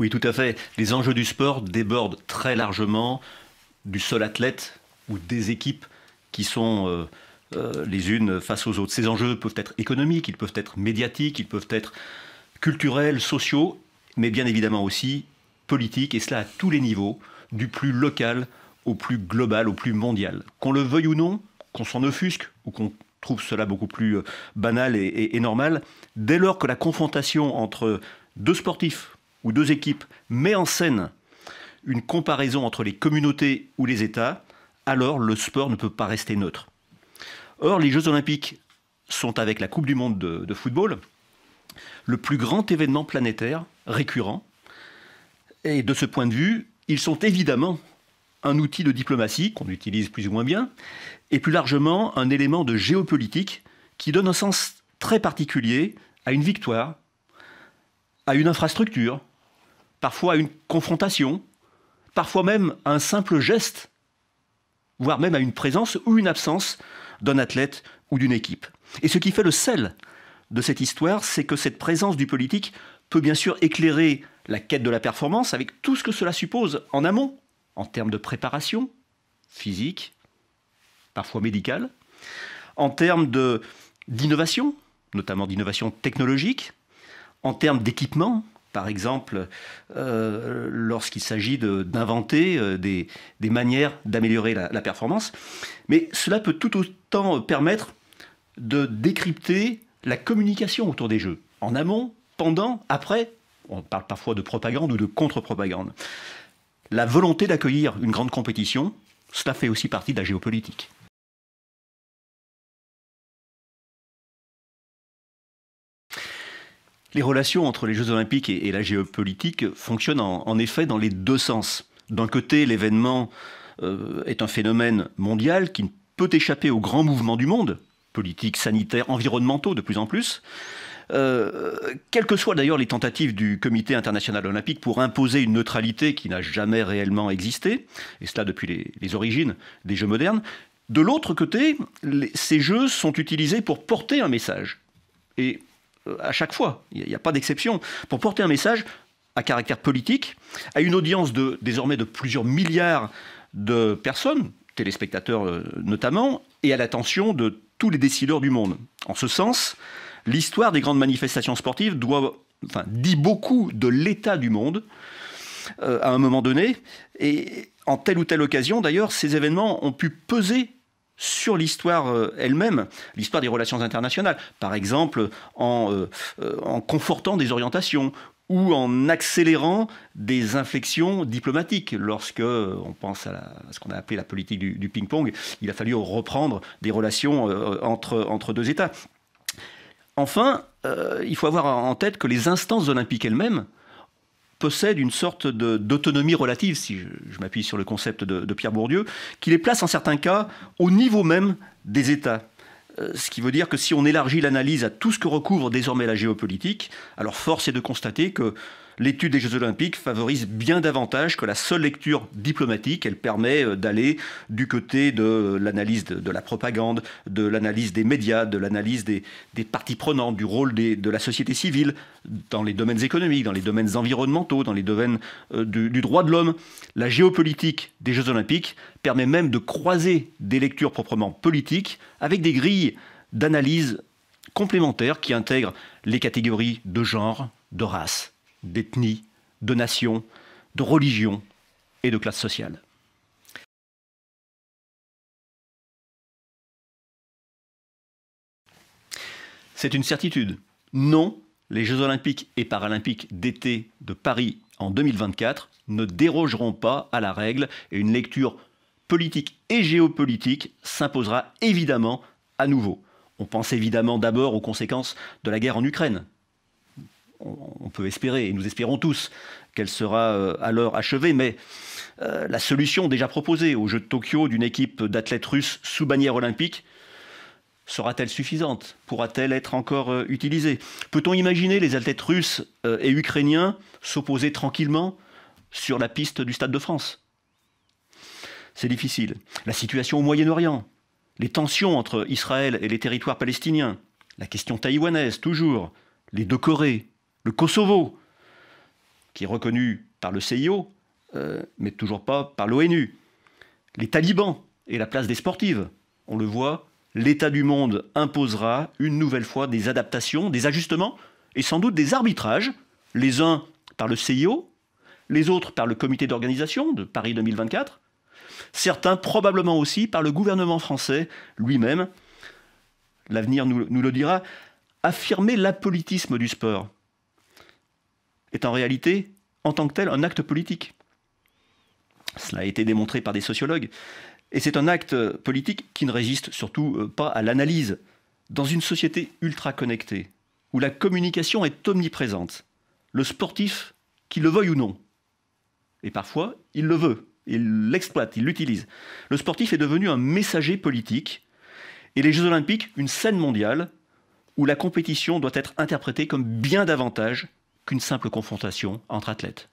Oui, tout à fait. Les enjeux du sport débordent très largement du seul athlète ou des équipes qui sont les unes face aux autres. Ces enjeux peuvent être économiques, ils peuvent être médiatiques, ils peuvent être culturels, sociaux, mais bien évidemment aussi politiques, et cela à tous les niveaux, du plus local au plus global, au plus mondial. Qu'on le veuille ou non, qu'on s'en offusque ou qu'on trouve cela beaucoup plus banal et normal, dès lors que la confrontation entre deux sportifs ou deux équipes met en scène une comparaison entre les communautés ou les États, alors le sport ne peut pas rester neutre. Or, les Jeux Olympiques sont, avec la Coupe du Monde de football, le plus grand événement planétaire récurrent. Et de ce point de vue, ils sont évidemment un outil de diplomatie qu'on utilise plus ou moins bien, et plus largement un élément de géopolitique qui donne un sens très particulier à une victoire, à une infrastructure, parfois à une confrontation, parfois même à un simple geste, voire même à une présence ou une absence d'un athlète ou d'une équipe. Et ce qui fait le sel de cette histoire, c'est que cette présence du politique peut bien sûr éclairer la quête de la performance avec tout ce que cela suppose en amont, en termes de préparation physique, parfois médicale, en termes d'innovation, notamment d'innovation technologique, en termes d'équipement, par exemple, lorsqu'il s'agit d'inventer des manières d'améliorer la performance. Mais cela peut tout autant permettre de décrypter la communication autour des Jeux, en amont, pendant, après. On parle parfois de propagande ou de contre-propagande. La volonté d'accueillir une grande compétition, cela fait aussi partie de la géopolitique. Les relations entre les Jeux Olympiques et la géopolitique fonctionnent en effet dans les deux sens. D'un côté, l'événement est un phénomène mondial qui ne peut échapper aux grands mouvements du monde, politiques, sanitaires, environnementaux de plus en plus. Quelles que soient d'ailleurs les tentatives du Comité international olympique pour imposer une neutralité qui n'a jamais réellement existé, et cela depuis les origines des Jeux modernes, de l'autre côté, ces Jeux sont utilisés pour porter un message. Et à chaque fois, il n'y a pas d'exception, pour porter un message à caractère politique, à une audience désormais de plusieurs milliards de personnes, téléspectateurs notamment, et à l'attention de tous les décideurs du monde. En ce sens, l'histoire des grandes manifestations sportives dit beaucoup de l'état du monde à un moment donné. Et en telle ou telle occasion, d'ailleurs, ces événements ont pu peser sur l'histoire elle-même, l'histoire des relations internationales. Par exemple, en confortant des orientations ou en accélérant des inflexions diplomatiques. Lorsque on pense à ce qu'on a appelé la politique du ping-pong, il a fallu reprendre des relations entre deux États. Enfin, il faut avoir en tête que les instances olympiques elles-mêmes possèdent une sorte d'autonomie relative, si je m'appuie sur le concept de Pierre Bourdieu, qui les place en certains cas au niveau même des États. Ce qui veut dire que si on élargit l'analyse à tout ce que recouvre désormais la géopolitique, alors force est de constater que l'étude des Jeux Olympiques favorise bien davantage que la seule lecture diplomatique. Elle permet d'aller du côté de l'analyse de la propagande, de l'analyse des médias, de l'analyse des parties prenantes, du rôle de la société civile dans les domaines économiques, dans les domaines environnementaux, dans les domaines du droit de l'homme. La géopolitique des Jeux Olympiques permet même de croiser des lectures proprement politiques avec des grilles d'analyse complémentaires qui intègrent les catégories de genre, de race, d'ethnie, de nation, de religion et de classe sociale. C'est une certitude. Non, les Jeux Olympiques et Paralympiques d'été de Paris en 2024 ne dérogeront pas à la règle et une lecture politique et géopolitique s'imposera évidemment à nouveau. On pense évidemment d'abord aux conséquences de la guerre en Ukraine. On peut espérer, et nous espérons tous, qu'elle sera alors achevée, mais la solution déjà proposée aux Jeux de Tokyo d'une équipe d'athlètes russes sous bannière olympique sera-t-elle suffisante? Pourra-t-elle être encore utilisée? Peut-on imaginer les athlètes russes et ukrainiens s'opposer tranquillement sur la piste du Stade de France? C'est difficile. La situation au Moyen-Orient, les tensions entre Israël et les territoires palestiniens, la question taïwanaise toujours, les deux Corées, le Kosovo, qui est reconnu par le CIO, mais toujours pas par l'ONU. Les talibans et la place des sportives. On le voit, l'état du monde imposera une nouvelle fois des adaptations, des ajustements et sans doute des arbitrages, les uns par le CIO, les autres par le comité d'organisation de Paris 2024, certains probablement aussi par le gouvernement français lui-même. L'avenir nous le dira. Affirmer l'apolitisme du sport est en réalité, en tant que tel, un acte politique. Cela a été démontré par des sociologues. Et c'est un acte politique qui ne résiste surtout pas à l'analyse. Dans une société ultra connectée, où la communication est omniprésente, le sportif, qu'il le veuille ou non, et parfois il le veut, il l'exploite, il l'utilise, le sportif est devenu un messager politique, et les Jeux Olympiques, une scène mondiale, où la compétition doit être interprétée comme bien davantage qu'une simple confrontation entre athlètes.